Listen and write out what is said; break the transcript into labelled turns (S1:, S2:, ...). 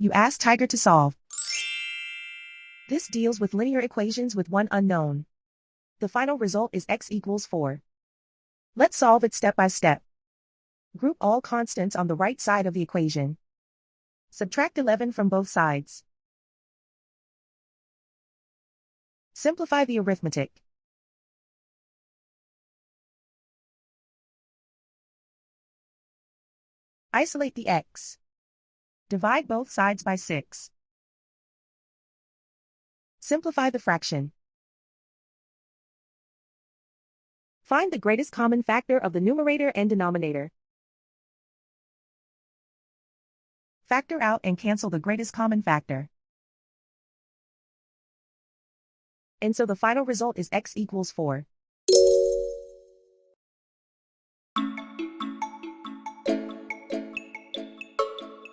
S1: You ask Tiger to solve. This deals with linear equations with one unknown. The final result is x equals 4. Let's solve it step by step. Group all constants on the right side of the equation. Subtract 11 from both sides. Simplify the arithmetic. Isolate the x. Divide both sides by 6. Simplify the fraction. Find the greatest common factor of the numerator and denominator. Factor out and cancel the greatest common factor. And so the final result is x equals 4.